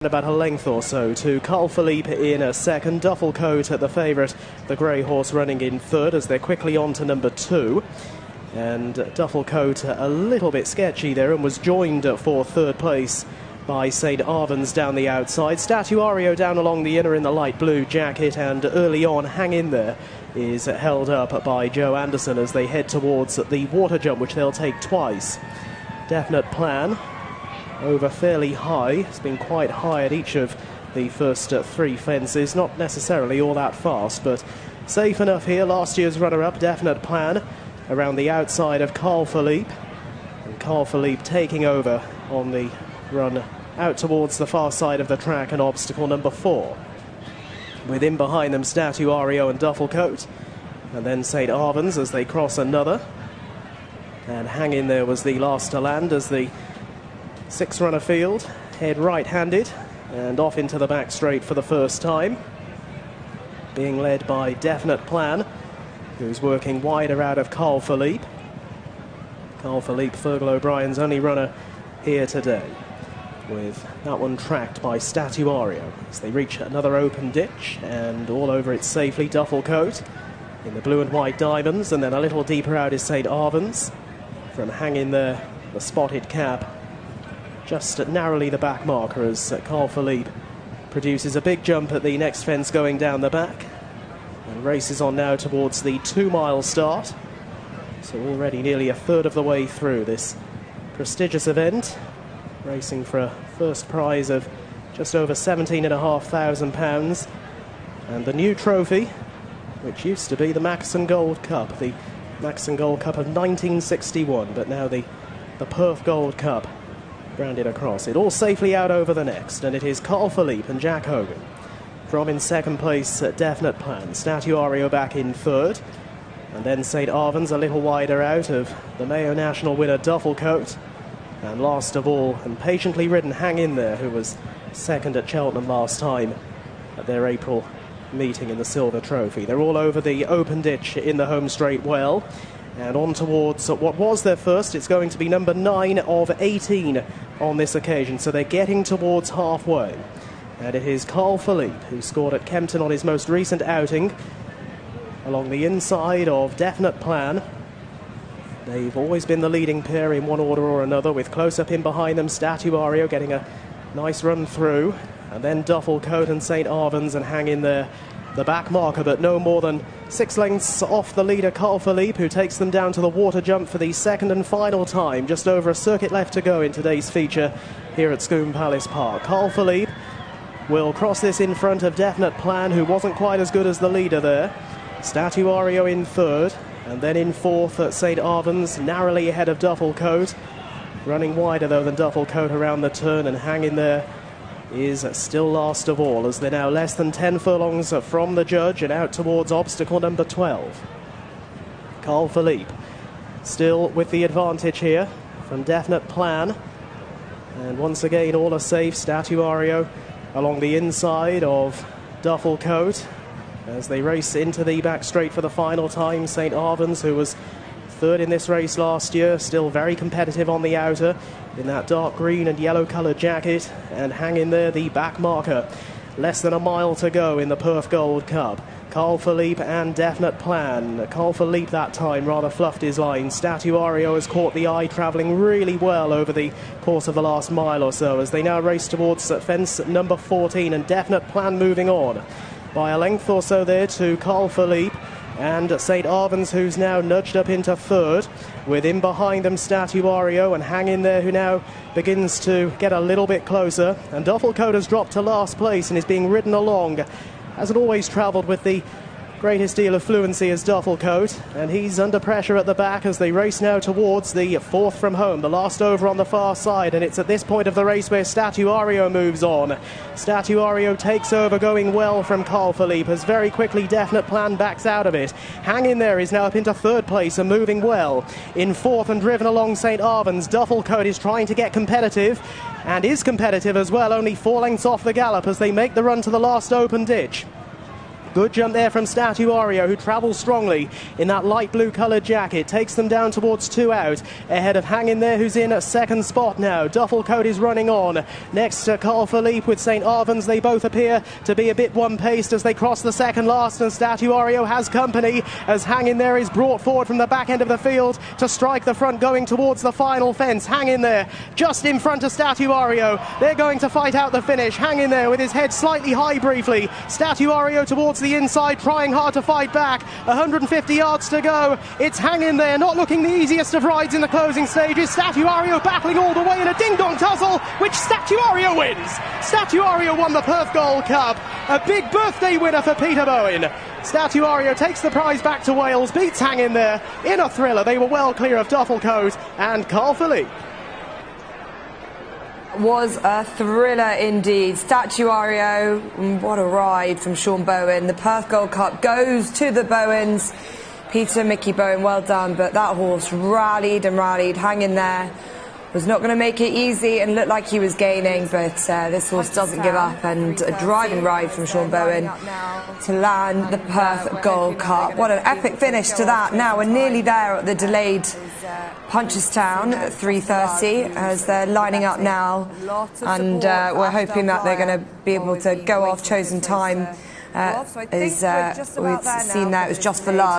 About a length or so to Carl Philippe in a second. Duffle Coat at the favourite, the grey horse, running in third as they're quickly on to number 2. And Duffle Coat a little bit sketchy there and was joined for third place by St. Arvans down the outside. Statuario down along the inner in the light blue jacket, and early on Hang In There is held up by Joe Anderson as they head towards the water jump, which they'll take twice. Definite Plan over fairly high. It's been quite high at each of the first 3 fences. Not necessarily all that fast, but safe enough here. Last year's runner-up, Definite Plan, around the outside of Carl Philippe. And Carl Philippe taking over on the run out towards the far side of the track and obstacle number 4. Within behind them, Statuario and Duffle Coat. And then St. Arvans as they cross another. And Hang In There was the last to land as the 6-runner field head right-handed and off into the back straight for the first time, being led by Definite Plan, who's working wider out of Carl Philippe. Carl Philippe, Fergal O'Brien's only runner here today, with that one tracked by Statuario as they reach another open ditch, and all over it safely Duffle Coat in the blue and white diamonds, and then a little deeper out is St. Arvans. From Hang In There, the spotted cap just narrowly the back marker as Carl Philippe produces a big jump at the next fence going down the back, and races on now towards the 2-mile start. So already nearly a third of the way through this prestigious event, racing for a first prize of just over £17,500, and the new trophy, which used to be the Maxon Gold Cup, the Maxon Gold Cup of 1961, but now the Perth Gold Cup branded across it. All safely out over the next, and it is Carl Philippe and Jack Hogan from in second place at Definite Plan. Statuario back in third, and then St. Arvans a little wider out of the Mayo National winner Duffle Coat, and last of all, and patiently ridden, Hang In There, who was second at Cheltenham last time at their April meeting in the Silver Trophy. They're all over the open ditch in the home straight well, and on towards what was their first. It's going to be number 9 of 18 on this occasion, so they're getting towards halfway. And it is Carl Philippe, who scored at Kempton on his most recent outing, along the inside of Definite Plan. They've always been the leading pair in one order or another, with close up in behind them Statuario getting a nice run through, and then Duffle Coat and St. Arvans and Hang In There the back marker, but no more than 6 lengths off the leader Carl Philippe, who takes them down to the water jump for the second and final time. Just over a circuit left to go in today's feature here at Scombe Palace Park. Carl Philippe will cross this in front of Definite Plan, who wasn't quite as good as the leader there. Statuario in third, and then in fourth at St. Arvans, narrowly ahead of Duffle Coat. Running wider though than Duffle Coat around the turn, and Hang In There is still last of all as they're now less than 10 furlongs from the judge and out towards obstacle number 12. Carl Philippe still with the advantage here from Definite Plan, and once again all are safe. Statuario along the inside of Duffle Coat as they race into the back straight for the final time. St. Arvans, who was third in this race last year, still very competitive on the outer in that dark green and yellow coloured jacket, and Hang In There the back marker. Less than a mile to go in the Perth Gold Cup. Carl Philippe and Definite Plan. Carl Philippe that time rather fluffed his line. Statuario has caught the eye, travelling really well over the course of the last mile or so as they now race towards fence number 14, and Definite Plan moving on by a length or so there to Carl Philippe and St. Arvans, who's now nudged up into third, with in behind them Statuario and Hang In There, who now begins to get a little bit closer. And Duffle Coat has dropped to last place and is being ridden along. Hasn't always travelled with the greatest deal of fluency as Duffle Coat, and he's under pressure at the back as they race now towards the fourth from home, the last over on the far side, and it's at this point of the race where Statuario moves on. Statuario takes over, going well from Carl Philippe as very quickly Definite Plan backs out of it. Hang In There is now up into third place and moving well. In fourth and driven along St. Arvans, Duffle Coat is trying to get competitive, and is competitive as well, only 4 lengths off the gallop as they make the run to the last open ditch. Good jump there from Statuario, who travels strongly in that light blue coloured jacket. Takes them down towards 2 out. Ahead of Hang In There, who's in a second spot now. Duffle Coat is running on. Next to Carl Philippe with St. Arvans. They both appear to be a bit one-paced as they cross the second last, and Statuario has company as Hang In There is brought forward from the back end of the field to strike the front going towards the final fence. Hang In There just in front of Statuario. They're going to fight out the finish. Hang In There with his head slightly high briefly. Statuario towards the inside, trying hard to fight back. 150 yards to go. It's Hang In There, not looking the easiest of rides in the closing stages. Statuario battling all the way in a ding-dong tussle, which Statuario wins. Statuario won the Perth Gold Cup. A big birthday winner for Peter Bowen. Statuario takes the prize back to Wales, beats Hang In There in a thriller. They were well clear of Duffle Coat and Carl Philippe. Was a thriller indeed. Statuario, what a ride from Sean Bowen. The Perth Gold Cup goes to the Bowens. Peter Mickey Bowen, well done, but that horse rallied and rallied. Hang In There was not going to make it easy and looked like he was gaining, but this horse doesn't give up, and a driving ride from Sean Bowen to land the Perth Gold Cup. What an epic finish to that. Now we're nearly there at the delayed Punchestown at 3:30 as they're lining up now, and we're hoping that they're going to be able to go off chosen time. As we've seen there, it was Just for Love.